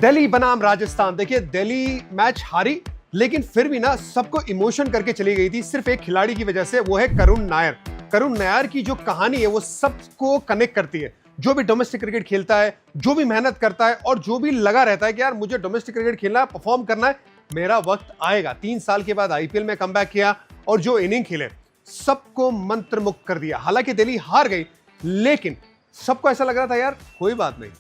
दिल्ली बनाम राजस्थान। देखिए दिल्ली मैच हारी, लेकिन फिर भी ना सबको इमोशन करके चली गई थी सिर्फ एक खिलाड़ी की वजह से, वो है करुण नायर। करुण नायर की जो कहानी है वो सबको कनेक्ट करती है। जो भी डोमेस्टिक क्रिकेट खेलता है, जो भी मेहनत करता है और जो भी लगा रहता है कि यार मुझे डोमेस्टिक क्रिकेट खेलना है, परफॉर्म करना है, मेरा वक्त आएगा। 3 साल के बाद आईपीएल में कमबैक किया और जो इनिंग खेले सबको मंत्रमुग्ध कर दिया। हालांकि दिल्ली हार गई, लेकिन सबको ऐसा लग रहा था यार कोई बात नहीं,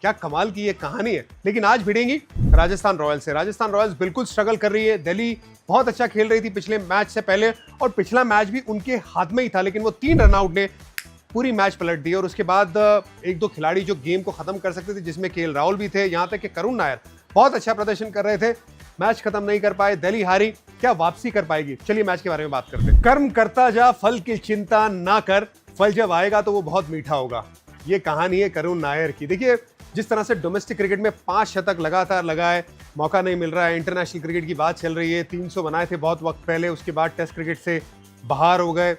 क्या कमाल की ये कहानी है। लेकिन आज भिड़ेंगी राजस्थान रॉयल्स से। राजस्थान रॉयल्स बिल्कुल स्ट्रगल कर रही है। दिल्ली बहुत अच्छा खेल रही थी पिछले मैच से पहले, और पिछला मैच भी उनके हाथ में ही था, लेकिन वो 3 रनआउट ने पूरी मैच पलट दी। और उसके बाद एक दो खिलाड़ी जो गेम को खत्म कर सकते थे, जिसमें केएल राहुल भी थे, यहां तक कि करुण नायर बहुत अच्छा प्रदर्शन कर रहे थे, मैच खत्म नहीं कर पाए। दिल्ली हारी, क्या वापसी कर पाएगी? चलिए मैच के बारे में बात करते हैं। कर्म करता जा, फल की चिंता ना कर, फल जब आएगा तो वो बहुत मीठा होगा। ये कहानी है करुण नायर की। देखिए जिस तरह से डोमेस्टिक क्रिकेट में 5 शतक लगातार लगाए, मौका नहीं मिल रहा है। इंटरनेशनल क्रिकेट की बात चल रही है, 300 बनाए थे बहुत वक्त पहले, उसके बाद टेस्ट क्रिकेट से बाहर हो गए।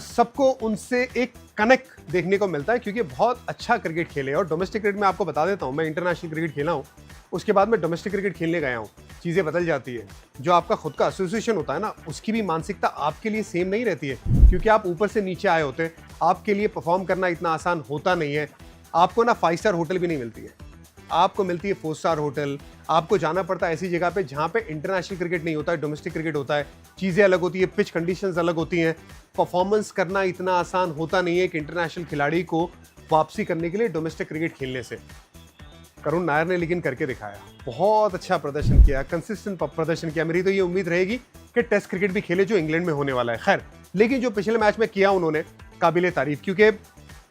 सबको उनसे एक कनेक्ट देखने को मिलता है क्योंकि बहुत अच्छा क्रिकेट खेले। और डोमेस्टिक क्रिकेट में आपको बता देता हूँ, मैं इंटरनेशनल क्रिकेट खेला हूँ, उसके बाद मैं डोमेस्टिक क्रिकेट खेलने गया हूँ। चीज़ें बदल जाती है। जो आपका खुद का एसोसिएशन होता है ना, उसकी भी मानसिकता आपके लिए सेम नहीं रहती है, क्योंकि आप ऊपर से नीचे आए होते हैं। आपके लिए परफॉर्म करना इतना आसान होता नहीं है। आपको ना 5 स्टार होटल भी नहीं मिलती है, आपको मिलती है 4 स्टार होटल। आपको जाना पड़ता है ऐसी जगह पे जहाँ पे इंटरनेशनल क्रिकेट नहीं होता है, डोमेस्टिक क्रिकेट होता है। चीज़ें अलग होती है, पिच कंडीशंस अलग होती हैं। परफॉर्मेंस करना इतना आसान होता नहीं है एक इंटरनेशनल खिलाड़ी को वापसी करने के लिए डोमेस्टिक क्रिकेट खेलने से। करुण नायर ने लेकिन करके दिखाया, बहुत अच्छा प्रदर्शन किया, कंसिस्टेंट प्रदर्शन किया। मेरी तो ये उम्मीद रहेगी कि टेस्ट क्रिकेट भी खेले जो इंग्लैंड में होने वाला है। खैर, लेकिन जो पिछले मैच में किया उन्होंने, काबिले तारीफ, क्योंकि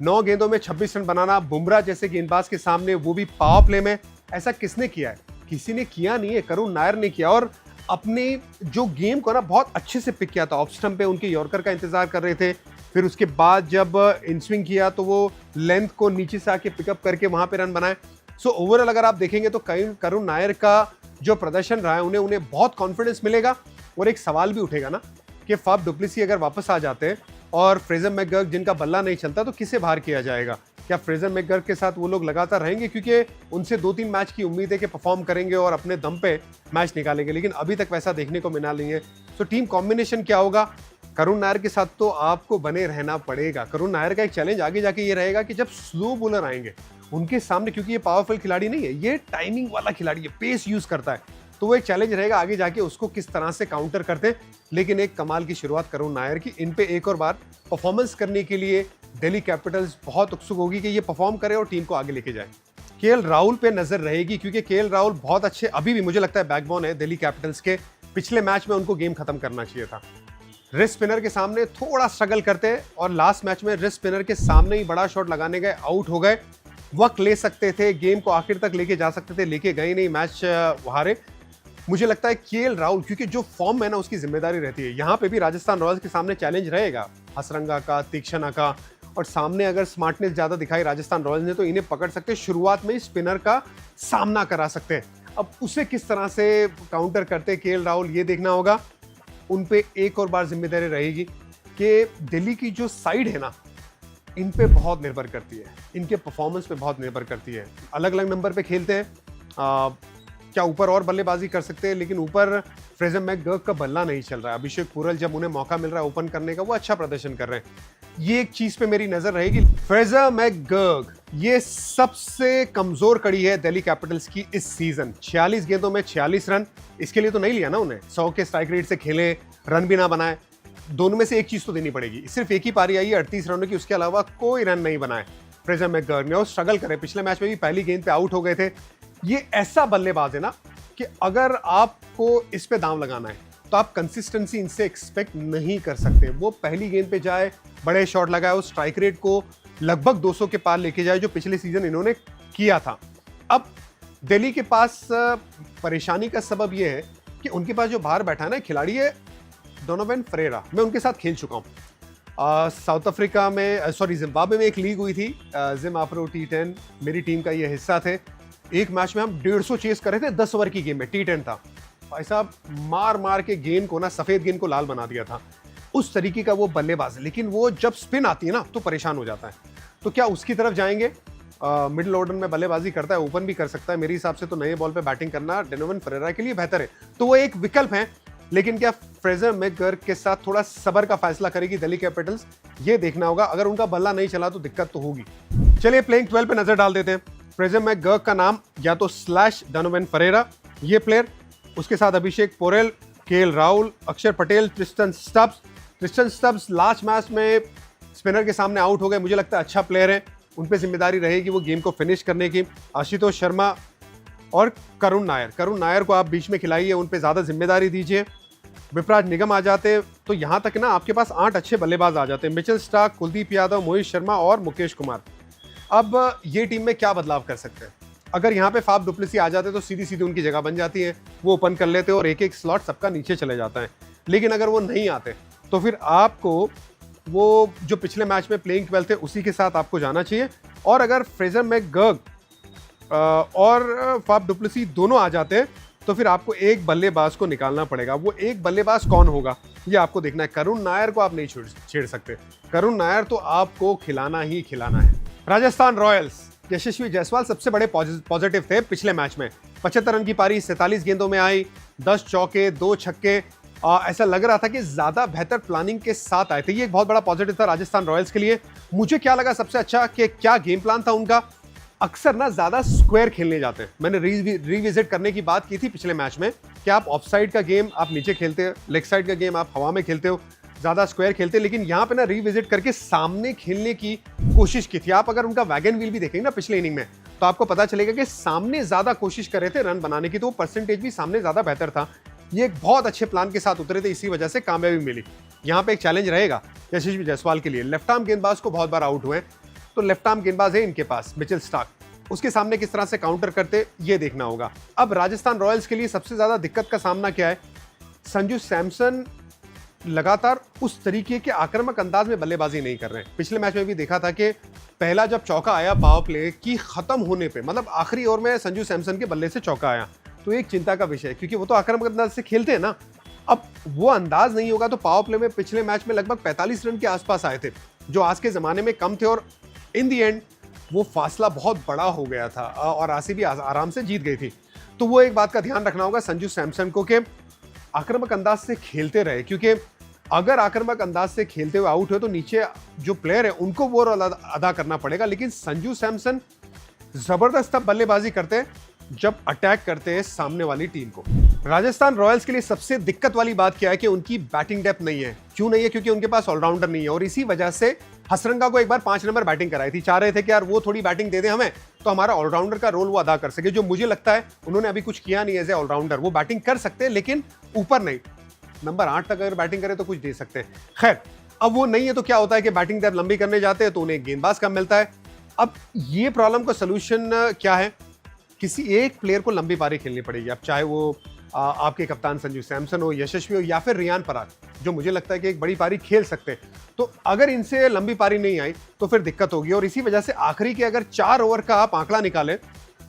9 गेंदों में 26 रन बनाना बुमराह जैसे गेंदबाज के सामने, वो भी पावर प्ले में, ऐसा किसने किया है? किसी ने किया नहीं है, करुण नायर ने किया। और अपने जो गेम को ना बहुत अच्छे से पिक किया था। ऑफ स्टंप पे उनके यॉर्कर का इंतजार कर रहे थे, फिर उसके बाद जब इन स्विंग किया तो वो लेंथ को नीचे से आके पिकअप करके वहां पे रन बनाए। सो ओवरऑल अगर आप देखेंगे तो करुण नायर का जो प्रदर्शन रहा है, उन्हें बहुत कॉन्फिडेंस मिलेगा। और एक सवाल भी उठेगा ना कि फाफ डुप्लेसी अगर वापस आ जाते हैं और फ्रेजर मैकगर्क जिनका बल्ला नहीं चलता, तो किसे बाहर किया जाएगा? क्या फ्रेजर मैकगर्क के साथ वो लोग लगातार रहेंगे? क्योंकि उनसे 2-3 मैच की उम्मीद है कि परफॉर्म करेंगे और अपने दम पे मैच निकालेंगे, लेकिन अभी तक वैसा देखने को मिला नहीं है। तो टीम कॉम्बिनेशन क्या होगा? करुण नायर के साथ तो आपको बने रहना पड़ेगा। करुण नायर का एक चैलेंज आगे जाके ये रहेगा कि जब स्लो बॉलर आएंगे उनके सामने, क्योंकि ये पावरफुल खिलाड़ी नहीं है, ये टाइमिंग वाला खिलाड़ी है, पेस यूज करता है, तो वो एक चैलेंज रहेगा आगे जाके उसको किस तरह से काउंटर करते हैं। लेकिन एक कमाल की शुरुआत करुण नायर की। इन पे एक और बार परफॉर्मेंस करने के लिए दिल्ली कैपिटल्स बहुत उत्सुक होगी कि ये परफॉर्म करे और टीम को आगे लेके जाए। केएल राहुल पे नजर रहेगी, क्योंकि केएल राहुल बहुत अच्छे, अभी भी मुझे लगता है बैकबोन है दिल्ली कैपिटल्स के। पिछले मैच में उनको गेम खत्म करना चाहिए था। रिस्ट स्पिनर के सामने थोड़ा स्ट्रगल करते हैं, और लास्ट मैच में रिस्ट स्पिनर के सामने ही बड़ा शॉट लगाने गए, आउट हो गए। वक्त ले सकते थे, गेम को आखिर तक लेके जा सकते थे, लेके गए नहीं, मैच हारे। मुझे लगता है केएल राहुल, क्योंकि जो फॉर्म है ना उसकी जिम्मेदारी रहती है। यहाँ पे भी राजस्थान रॉयल्स के सामने चैलेंज रहेगा हसरंगा का, तीक्ष्णा का, और सामने अगर स्मार्टनेस ज्यादा दिखाई राजस्थान रॉयल्स ने तो इन्हें पकड़ सकते हैं, शुरुआत में ही स्पिनर का सामना करा सकते हैं। अब उसे किस तरह से काउंटर करते केएल राहुल, ये देखना होगा। उन पे एक और बार जिम्मेदारी रहेगी कि दिल्ली की जो साइड है ना, इन पे बहुत निर्भर करती है, इनके परफॉर्मेंस पे बहुत निर्भर करती है। अलग अलग नंबर पे खेलते हैं, क्या ऊपर और बल्लेबाजी कर सकते हैं, लेकिन ऊपर फ्रेजर मैकगर्क का बल्ला नहीं चल रहा है। अभिषेक पुरल जब उन्हें मौका मिल रहा है ओपन करने का, वो अच्छा प्रदर्शन कर रहे हैं। ये एक चीज पे मेरी नजर रहेगी। फ्रेजर मैकगर्क ये सबसे कमजोर कड़ी है दिल्ली कैपिटल्स की इस सीजन। 46 गेंदों में 46 रन, इसके लिए तो नहीं लिया ना उन्हें, 100 के स्ट्राइक रेट से खेले, रन भी ना बनाए। दोनों में से एक चीज तो देनी पड़ेगी। सिर्फ एक ही पारी आई है 38 रनों की, उसके अलावा कोई रन नहीं बनाए फ्रेजर मैकगर्क ने, और स्ट्रगल करे। पिछले मैच में भी पहली गेंद पे आउट हो गए थे। ये ऐसा बल्लेबाज है ना कि अगर आपको इस पे दांव लगाना है तो आप कंसिस्टेंसी इनसे एक्सपेक्ट नहीं कर सकते। वो पहली गेंद पे जाए, बड़े शॉट लगाए, उस स्ट्राइक रेट को लगभग 200 के पार लेके जाए, जो पिछले सीजन इन्होंने किया था। अब दिल्ली के पास परेशानी का सबब यह है कि उनके पास जो बाहर बैठा है ना खिलाड़ी है डोनोवन फरेरा। मैं उनके साथ खेल चुका हूँ। साउथ अफ्रीका में, जिम्बाब्वे में एक लीग हुई थी, जिम आफ्रो T10, मेरी टीम का ये हिस्सा थे। एक मैच में हम 150 चेस कर रहे थे, 10 ओवर की गेम में, T10 था। भाई साहब मार मार के गेंद को ना, सफेद गेंद को लाल बना दिया था। उस तरीके का वो बल्लेबाज है, लेकिन वो जब स्पिन आती है ना तो परेशान हो जाता है। तो क्या उसकी तरफ जाएंगे? मिडिल ऑर्डर में बल्लेबाजी करता है, ओपन भी कर सकता है। मेरे हिसाब से तो नए बॉल पे बैटिंग करना डोनोवन फेरेरा के लिए बेहतर है, तो वो एक विकल्प है। लेकिन क्या फ्रेजर मैकगर्क के साथ थोड़ा सब्र का फैसला करेगी दिल्ली कैपिटल्स, ये देखना होगा। अगर उनका बल्ला नहीं चला तो दिक्कत तो होगी। चलिए प्लेइंग 12 पे नजर डाल देते हैं। फ्रेजर मैकगर्क का नाम या तो स्लैश डोनोवन फेरेरा ये प्लेयर, उसके साथ अभिषेक पोरेल, केएल राहुल, अक्षर Patel, Tristan Stubbs last match में स्पिनर के सामने आउट हो गए, मुझे लगता है अच्छा प्लेयर है, उन पे जिम्मेदारी रहेगी वो गेम को फिनिश करने की। आशुतोष शर्मा और करुण नायर को आप बीच में खिलाइए, उन पे ज्यादा जिम्मेदारी दीजिए। विपराज निगम आ जाते तो यहां तक ना आपके पास 8 अच्छे बल्लेबाज आ जाते, मिचेल स्टार्क, कुलदीप यादव, मोहित शर्मा और मुकेश कुमार। अब ये टीम में क्या बदलाव कर सकते हैं? अगर यहाँ पे फाफ डुप्लेसी आ जाते तो सीधी सीधी उनकी जगह बन जाती है, वो ओपन कर लेते और एक एक स्लॉट सबका नीचे चले जाता है। लेकिन अगर वो नहीं आते तो फिर आपको वो जो पिछले मैच में प्लेइंग 12 थे उसी के साथ आपको जाना चाहिए। और अगर फ्रेजर मैकगर्क और फाफ डुप्लेसी दोनों आ जाते तो फिर आपको एक बल्लेबाज को निकालना पड़ेगा। वो एक बल्लेबाज कौन होगा ये आपको देखना है। करुण नायर को आप नहीं छेड़ सकते, करुण नायर तो आपको खिलाना ही खिलाना है। राजस्थान रॉयल्स, यशस्वी जायसवाल सबसे बड़े पॉजिटिव थे पिछले मैच में। 75 रन की पारी 47 गेंदों में आई, 10 चौके 2 छक्के। ऐसा लग रहा था कि ज्यादा बेहतर प्लानिंग के साथ आए थे, ये एक बहुत बड़ा पॉजिटिव था राजस्थान रॉयल्स के लिए। मुझे क्या लगा सबसे अच्छा कि क्या गेम प्लान था उनका। अक्सर ना ज्यादा स्क्वायर खेलने जाते हैं, मैंने रिविजिट करने की बात की थी पिछले मैच में कि आप ऑफ साइड का गेम आप नीचे खेलते हो, लेग साइड का गेम आप हवा में खेलते हो, ज्यादा स्क्वायर खेलते। लेकिन यहाँ पे ना रिविजिट करके सामने खेलने की कोशिश की थी। आप अगर उनका वैगन व्हील भी देखेंगे ना पिछले इनिंग में तो आपको पता चलेगा कि सामने ज्यादा कोशिश कर रहे थे रन बनाने की, तो वो परसेंटेज भी सामने ज्यादा बेहतर था। ये एक बहुत अच्छे प्लान के साथ उतरे थे, इसी वजह से कामयाबी मिली। यहाँ पे एक चैलेंज रहेगा यशस्वी जायसवाल के लिए। लेफ्ट आर्म गेंदबाज को बहुत बार आउट हुए, तो लेफ्ट आर्म गेंदबाज है इनके पास मिचेल स्टार्क, उसके सामने किस तरह से काउंटर करते ये देखना होगा। अब राजस्थान रॉयल्स के लिए सबसे ज्यादा दिक्कत का सामना क्या है? संजू सैमसन लगातार उस तरीके के आक्रामक अंदाज में बल्लेबाजी नहीं कर रहे हैं। पिछले मैच में भी देखा था कि पहला जब चौका आया पावर प्ले की खत्म होने पे, मतलब आखिरी ओवर में संजू सैमसन के बल्ले से चौका आया, तो एक चिंता का विषय है क्योंकि वो तो आक्रामक अंदाज से खेलते हैं ना। अब वो अंदाज नहीं होगा तो पावर प्ले में पिछले मैच में लगभग 45 रन के आसपास आए थे, जो आज के जमाने में कम थे, और इन दी एंड वो फासला बहुत बड़ा हो गया था और आरसीबी आराम से जीत गई थी। तो वो एक बात का ध्यान रखना होगा संजू सैमसन को कि आक्रामक अंदाज से खेलते रहे, क्योंकि अगर आक्रामक अंदाज से खेलते हुए आउट हो तो नीचे जो प्लेयर है उनको वो रोल अदा करना पड़ेगा। लेकिन संजू सैमसन जबरदस्त बल्लेबाजी करते हैं जब अटैक करते हैं सामने वाली टीम को। राजस्थान रॉयल्स के लिए सबसे दिक्कत वाली बात क्या है कि उनकी बैटिंग डेप्थ नहीं है। क्यों नहीं है? क्योंकि उनके पास ऑलराउंडर नहीं है, और इसी वजह से हसरंगा को एक बार 5 नंबर बैटिंग कराई थी। चाह रहे थे कि यार वो थोड़ी बैटिंग दे दे हमें तो हमारा ऑलराउंडर का रोल वो अदा कर सके, जो मुझे लगता है उन्होंने अभी कुछ किया नहीं एज ए ऑलराउंडर। वो बैटिंग कर सकते हैं लेकिन ऊपर नहीं, नंबर 8 तक अगर बैटिंग करे तो कुछ दे सकते हैं। खैर, अब वो नहीं है तो क्या होता है कि बैटिंग डेप्थ लंबी करने जाते हैं तो उन्हें गेंदबाज कम मिलता है। अब ये प्रॉब्लम का सोल्यूशन क्या है? किसी एक प्लेयर को लंबी पारी खेलनी पड़ेगी। अब चाहे वो आपके कप्तान संजू सैमसन हो, यशस्वी हो, या फिर रियान पराग, जो मुझे लगता है कि एक बड़ी पारी खेल सकते हैं। तो अगर इनसे लंबी पारी नहीं आई तो फिर दिक्कत होगी, और इसी वजह से आखिरी के अगर 4 ओवर का आप आंकड़ा निकालें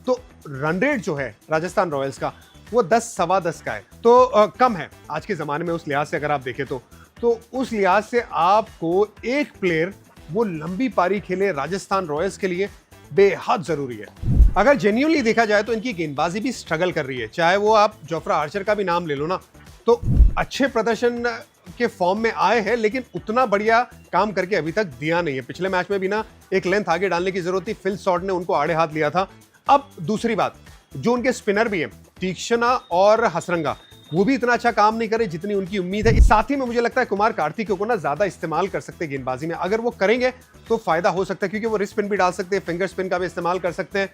तो रन रेट जो है राजस्थान रॉयल्स का वो 10 सवा 10 का है, तो कम है आज के ज़माने में उस लिहाज से अगर आप देखें तो उस लिहाज से आपको एक प्लेयर वो लंबी पारी खेले राजस्थान रॉयल्स के लिए बेहद ज़रूरी है। अगर जेन्युइनली देखा जाए तो इनकी गेंदबाजी भी स्ट्रगल कर रही है। चाहे वो आप जोफ्रा आर्चर का भी नाम ले लो ना, तो अच्छे प्रदर्शन के फॉर्म में आए हैं लेकिन उतना बढ़िया काम करके अभी तक दिया नहीं है। पिछले मैच में भी ना एक लेंथ आगे डालने की जरूरत थी, फिल शॉट ने उनको आड़े हाथ लिया था। अब दूसरी बात, जो उनके स्पिनर भी हैं तीक्ष्णा और हसरंगा, वो भी इतना अच्छा काम नहीं करे जितनी उनकी उम्मीद है। साथ ही में मुझे लगता है कुमार कार्तिक को ना ज्यादा इस्तेमाल कर सकते हैं गेंदबाजी में। अगर वो करेंगे तो फायदा हो सकता है, क्योंकि वो रिस्ट स्पिन भी डाल सकते हैं, फिंगर स्पिन का भी इस्तेमाल कर सकते हैं।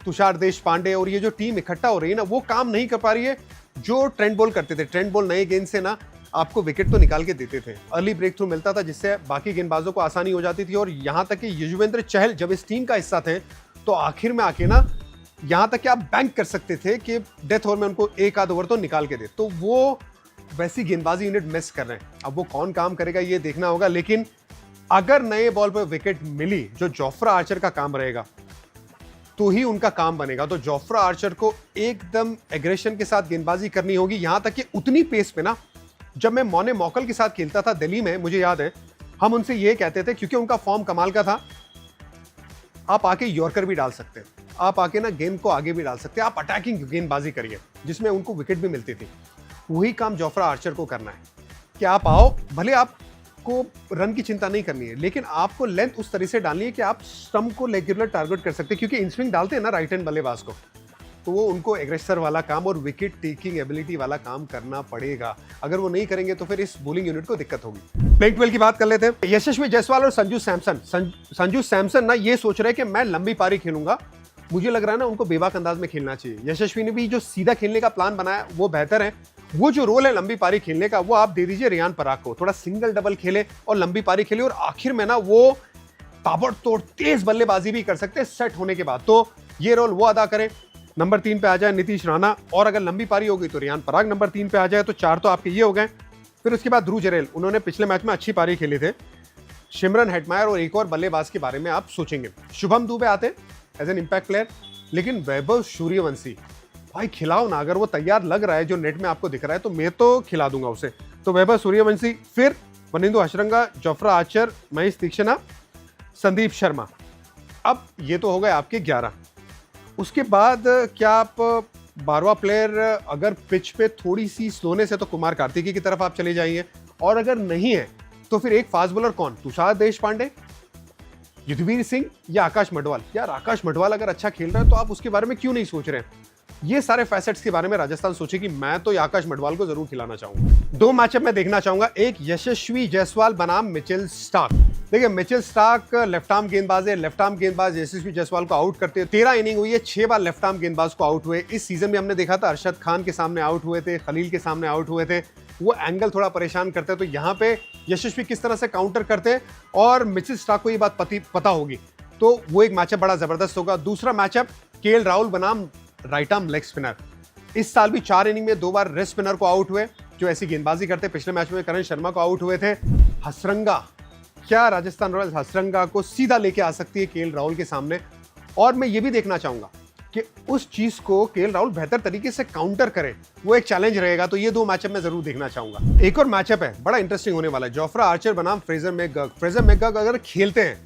तुषार देशपांडे और ये जो टीम इकट्ठा हो रही है ना, वो काम नहीं कर पा रही है जो ट्रेंड बॉल करते थे। ट्रेंड बॉल नए गेंद से ना आपको विकेट तो निकाल के देते थे, अर्ली ब्रेक थ्रू मिलता था जिससे बाकी गेंदबाजों को आसानी हो जाती थी। और यहां तक कि युजवेंद्र चहल जब इस टीम का हिस्सा थे तो आखिर में आके ना यहां तक कि आप बैंक कर सकते थे कि डेथ ओवर में उनको एक आध ओवर तो निकाल के दे। तो वो वैसी गेंदबाजी यूनिट मिस कर रहे हैं। अब वो कौन काम करेगा ये देखना होगा, लेकिन अगर नए बॉल पर विकेट मिली जो जोफ्रा आर्चर का काम रहेगा तो ही उनका काम बनेगा। तो जोफ्रा आर्चर को एकदम एग्रेशन के साथ गेंदबाजी करनी होगी, यहां तक कि उतनी पेस पे ना, जब मैं मोने मॉकल के साथ खेलता था दिल्ली में, मुझे याद है हम उनसे ये कहते थे, क्योंकि उनका फॉर्म कमाल का था, आप आके यॉर्कर भी डाल सकते हैं, आप आके ना गेंद को आगे भी डाल सकते हैं, आप अटैकिंग गेंदबाजी करिए जिसमें उनको विकेट भी मिलती थी। वही काम जोफ्रा आर्चर को करना है कि आप आओ, भले आपको रन की चिंता नहीं करनी है, लेकिन आपको लेंथ उस तरह से डालनी है कि आप स्टंप को रेगुलर टारगेट कर सकते हैं, क्योंकि इन स्विंग डालते हैं ना राइट हैंड बल्लेबाज को, तो वो उनको एग्रेसर वाला काम और विकेट टेकिंग एबिलिटी वाला काम करना पड़ेगा। अगर वो नहीं करेंगे तो फिर इस बॉलिंग यूनिट को दिक्कत होगी। प्लेइंग 12 की बात कर लेते हैं। यशस्वी जायसवाल और संजू सैमसन। संजू सैमसन ना ये सोच रहे हैं कि मैं लंबी पारी खेलूंगा, मुझे लग रहा है ना उनको बेबाक अंदाज में खेलना चाहिए। यशस्वी ने भी जो सीधा खेलने का प्लान बनाया वो बेहतर है। वो जो रोल है लंबी पारी खेलने का वो आप दे दीजिए रियान पराग को, थोड़ा सिंगल डबल खेले और लंबी पारी खेले, और आखिर में ना वो ताबड़तोड़ तेज बल्लेबाजी भी कर सकते हैं सेट होने के बाद, तो ये रोल वो अदा करें। नंबर 3 पे आ जाए नीतीश राणा, और अगर लंबी पारी होगी तो रियान पराग नंबर 3 पे आ जाए, तो 4 तो आपके ये हो गए। फिर उसके बाद ध्रुव जरेल, उन्होंने पिछले मैच में अच्छी पारी खेली थे। शिमरन हेटमायर और एक और बल्लेबाज के बारे में आप सोचेंगे। शुभम दुबे आते एज एन इम्पैक्ट प्लेयर, लेकिन वैभव सूर्यवंशी भाई खिलाओ ना, अगर वो तैयार लग रहा है जो नेट में आपको दिख रहा है तो मैं तो खिला दूंगा उसे। तो वैभव सूर्यवंशी, फिर वनिंदु हशरंगा, जोफ्रा आर्चर, महेश तीक्षणा, संदीप शर्मा। अब ये तो हो गए आपके 11। उसके बाद क्या आप 12वां प्लेयर अगर पिच पे थोड़ी सी स्लोनेस है तो कुमार कार्तिकी की तरफ आप चले जाइए, और अगर नहीं है तो फिर एक फास्ट बॉलर कौन, तुषार देशपांडे, युद्धवीर सिंह या आकाश मडवाल। यार आकाश मडवाल अगर अच्छा खेल रहा है तो आप उसके बारे में क्यों नहीं सोच रहे हैं। ये सारे फैसेट्स के बारे में राजस्थान सोचे कि मैं तो आकाश मडवाल को जरूर खिलाना चाहूंगा। 2 मैचअप मैं देखना चाहूंगा, एक यशस्वी जायसवाल बनाम मिचेल स्टार्क। देखिए मिचेल स्टार्क लेफ्ट आर्म गेंदबाज है, लेफ्ट आर्म गेंदबाज यशस्वी जायसवाल को आउट करते हैं। 13 इनिंग हुई है, 6 बार लेफ्ट आर्म गेंदबाज को आउट हुए। इस सीजन में हमने देखा था अरशद खान के सामने आउट हुए थे, खलील के सामने आउट हुए थे, वो एंगल थोड़ा परेशान करते हैं। तो यहाँ पे यशस्वी किस तरह से काउंटर करते हैं और मिचेल स्टार्क को ये बात पता होगी, तो वो एक मैचअप बड़ा जबरदस्त होगा। दूसरा मैचअप केएल राहुल बनाम राइट आर्म लेग स्पिनर। इस साल भी 4 इनिंग में 2 बार रेस्ट स्पिनर को आउट हुए जो ऐसी गेंदबाजी करते। पिछले मैच में करण शर्मा को आउट हुए थे। हसरंगा, क्या राजस्थान रॉयल्स हसरंगा को सीधा लेके आ सकती है केएल राहुल के सामने, और मैं ये भी देखना चाहूंगा कि उस चीज को केएल राहुल बेहतर तरीके से काउंटर करे, वो एक चैलेंज रहेगा। तो ये 2 मैचअप मैं जरूर देखना चाहूंगा। एक और मैचअप है बड़ा इंटरेस्टिंग होने वाला है, जोफ्रा आर्चर बनाम फ्रेजर मैकगर्ग। फ्रेजर मैकगर्ग अगर खेलते हैं,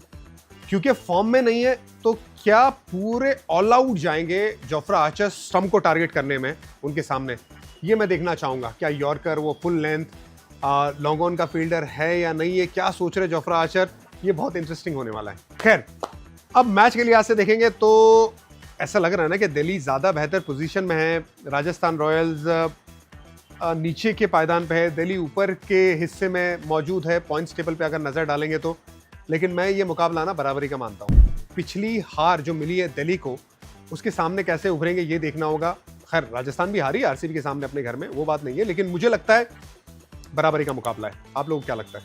क्योंकि फॉर्म में नहीं है, तो क्या पूरे ऑल आउट जाएंगे जोफ्रा आर्चर स्टंप को टारगेट करने में उनके सामने, ये मैं देखना चाहूंगा। क्या यॉर्कर वो फुल लेंथ लॉन्ग ऑन का फील्डर है या नहीं है, क्या सोच रहे जोफ्रा आर्चर, ये बहुत इंटरेस्टिंग होने वाला है। खैर अब मैच के लिहाज से देखेंगे तो ऐसा लग रहा है ना कि दिल्ली ज़्यादा बेहतर पोजीशन में है, राजस्थान रॉयल्स नीचे के पायदान पे है, दिल्ली ऊपर के हिस्से में मौजूद है पॉइंट्स टेबल पे अगर नज़र डालेंगे तो। लेकिन मैं ये मुकाबला ना बराबरी का मानता हूँ। पिछली हार जो मिली है दिल्ली को, उसके सामने कैसे उभरेंगे ये देखना होगा। खैर राजस्थान भी हारी आरसीबी के सामने अपने घर में, वो बात नहीं है, लेकिन मुझे लगता है बराबरी का मुकाबला है। आप लोगों को क्या लगता है?